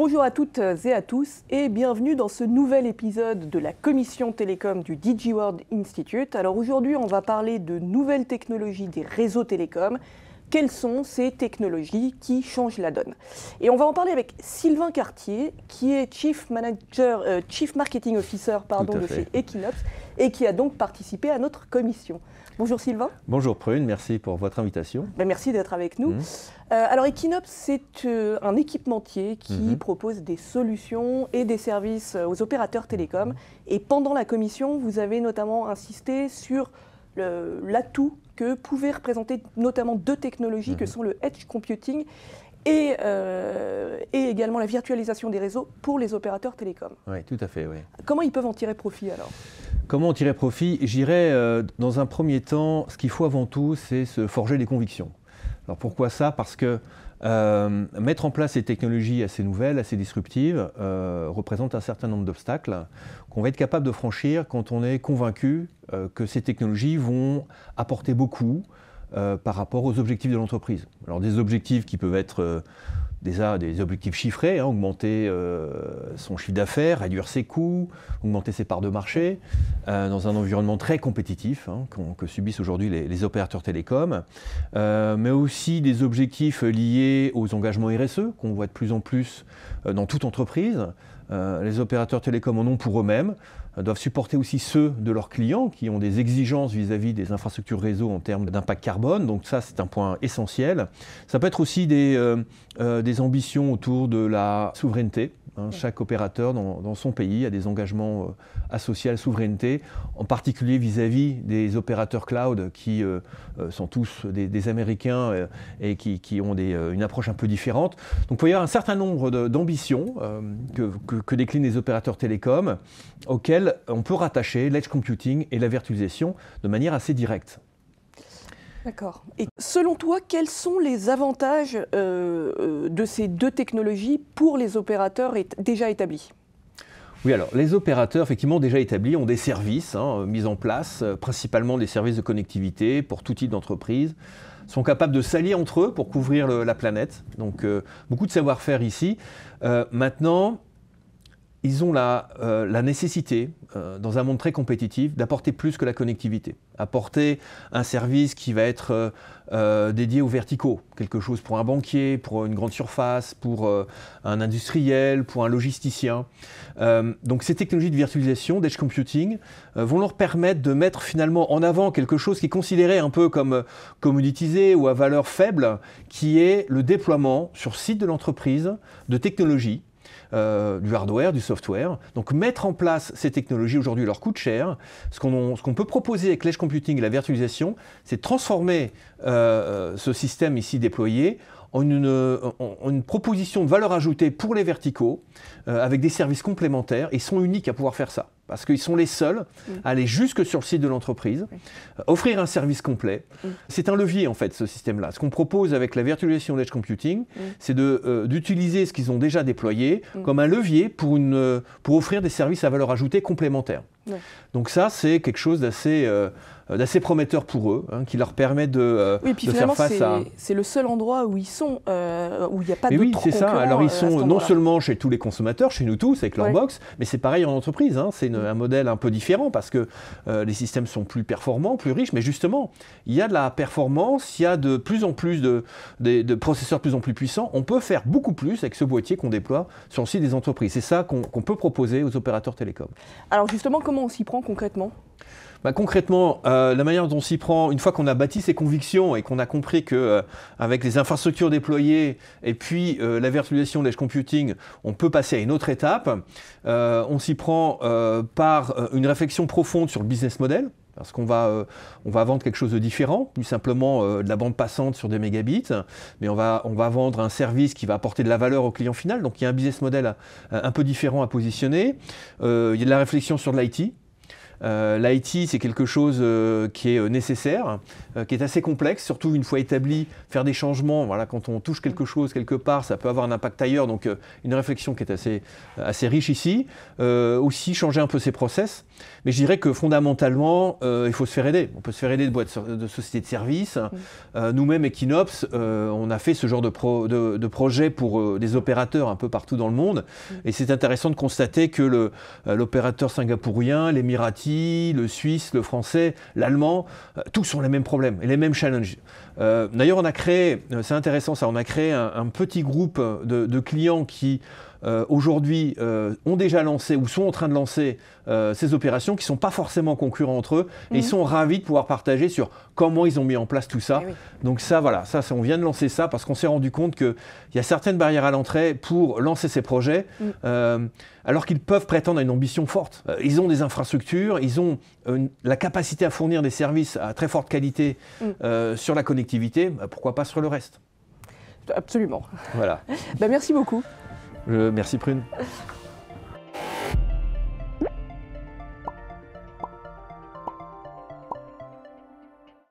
Bonjour à toutes et à tous et bienvenue dans ce nouvel épisode de la commission télécom du DigiWorld Institute. Alors aujourd'hui, on va parler de nouvelles technologies des réseaux télécoms. Quelles sont ces technologies qui changent la donne? Et on va en parler avec Sylvain Cartier, qui est Chief Marketing Officer de chez Equinox et qui a donc participé à notre commission. Bonjour Sylvain. Bonjour Prune, merci pour votre invitation. Merci d'être avec nous. Alors Equinox, c'est un équipementier qui propose des solutions et des services aux opérateurs télécoms. Et pendant la commission, vous avez notamment insisté sur l'atout que pouvaient représenter notamment deux technologies que sont le edge computing et également la virtualisation des réseaux pour les opérateurs télécoms. Oui, tout à fait. Oui. Comment ils peuvent en tirer profit alors? Comment en tirer profit? J'irais dans un premier temps, ce qu'il faut avant tout, c'est se forger des convictions. Alors pourquoi ça? Parce que mettre en place ces technologies assez nouvelles, assez disruptives, représente un certain nombre d'obstacles qu'on va être capable de franchir quand on est convaincu que ces technologies vont apporter beaucoup par rapport aux objectifs de l'entreprise. Alors des objectifs qui peuvent être déjà des objectifs chiffrés, augmenter son chiffre d'affaires, réduire ses coûts, augmenter ses parts de marché, dans un environnement très compétitif que subissent aujourd'hui les opérateurs télécoms, mais aussi des objectifs liés aux engagements RSE qu'on voit de plus en plus dans toute entreprise. Les opérateurs télécoms en ont pour eux-mêmes, doivent supporter aussi ceux de leurs clients qui ont des exigences vis-à-vis des infrastructures réseau en termes d'impact carbone. Donc ça, c'est un point essentiel. Ça peut être aussi des ambitions autour de la souveraineté. Chaque opérateur dans son pays a des engagements associés à la souveraineté, en particulier vis-à-vis des opérateurs cloud qui sont tous des Américains et qui ont une approche un peu différente. Donc il peut y avoir un certain nombre d'ambitions que déclinent les opérateurs télécoms auxquelles on peut rattacher l'edge computing et la virtualisation de manière assez directe. D'accord. Et selon toi, quels sont les avantages de ces deux technologies pour les opérateurs déjà établis? Oui, alors les opérateurs effectivement déjà établis ont des services mis en place, principalement des services de connectivité pour tout type d'entreprise, sont capables de s'allier entre eux pour couvrir la planète. Donc beaucoup de savoir-faire ici. Maintenant, ils ont la nécessité, dans un monde très compétitif, d'apporter plus que la connectivité. Apporter un service qui va être dédié aux verticaux. Quelque chose pour un banquier, pour une grande surface, pour un industriel, pour un logisticien. Donc ces technologies de virtualisation, d'edge computing, vont leur permettre de mettre finalement en avant quelque chose qui est considéré un peu comme commoditisé ou à valeur faible, qui est le déploiement sur site de l'entreprise de technologies, du hardware, du software. Donc mettre en place ces technologies aujourd'hui leur coûte cher. Ce qu'on peut proposer avec l'edge computing et la virtualisation, c'est de transformer ce système ici déployé en une proposition de valeur ajoutée pour les verticaux avec des services complémentaires. Ils sont uniques à pouvoir faire ça parce qu'ils sont les seuls à aller jusque sur le site de l'entreprise, offrir un service complet. C'est un levier en fait ce système-là. Ce qu'on propose avec la virtualisation de l'edge computing, c'est d'utiliser ce qu'ils ont déjà déployé comme un levier pour offrir des services à valeur ajoutée complémentaires. Donc ça, c'est quelque chose d'assez prometteur pour eux, qui leur permet de faire face à... C'est le seul endroit où ils sont, où il n'y a pas de oui, c'est ça. Alors ils sont non seulement chez tous les consommateurs, chez nous tous, avec leur box, mais c'est pareil en entreprise. C'est un modèle un peu différent parce que les systèmes sont plus performants, plus riches, mais justement, il y a de la performance, il y a de plus en plus de processeurs de plus en plus puissants. On peut faire beaucoup plus avec ce boîtier qu'on déploie sur le site des entreprises. C'est ça qu'on peut proposer aux opérateurs télécoms. Alors justement, comment on s'y prend concrètement? Concrètement, la manière dont on s'y prend, une fois qu'on a bâti ses convictions et qu'on a compris qu'avec les infrastructures déployées et puis la virtualisation, l'edge computing, on peut passer à une autre étape, on s'y prend par une réflexion profonde sur le business model. Parce qu'on va vendre quelque chose de différent, plus simplement de la bande passante sur des mégabits, mais on va vendre un service qui va apporter de la valeur au client final. Donc il y a un business model un peu différent à positionner. Il y a de la réflexion sur de l'IT. L'IT, c'est quelque chose qui est nécessaire, qui est assez complexe, surtout une fois établi, faire des changements. Voilà, quand on touche quelque chose quelque part, ça peut avoir un impact ailleurs. Donc, une réflexion qui est assez riche ici. Aussi, changer un peu ses process. Mais je dirais que fondamentalement, il faut se faire aider. On peut se faire aider de sociétés de services. Nous-mêmes, Equinops, on a fait ce genre de projet pour des opérateurs un peu partout dans le monde. Et c'est intéressant de constater que l'opérateur singapourien, l'émirati, le suisse, le français, l'allemand, tous ont les mêmes problèmes et les mêmes challenges. D'ailleurs, on a créé, c'est intéressant ça, on a créé un petit groupe de clients qui aujourd'hui ont déjà lancé ou sont en train de lancer ces opérations qui ne sont pas forcément concurrents entre eux et ils sont ravis de pouvoir partager sur comment ils ont mis en place tout ça. Donc ça, voilà, on vient de lancer ça parce qu'on s'est rendu compte qu'il y a certaines barrières à l'entrée pour lancer ces projets alors qu'ils peuvent prétendre à une ambition forte. Ils ont des infrastructures, ils ont la capacité à fournir des services à très forte qualité sur la connectivité, pourquoi pas sur le reste. Absolument. Voilà. Merci beaucoup. Merci Prune.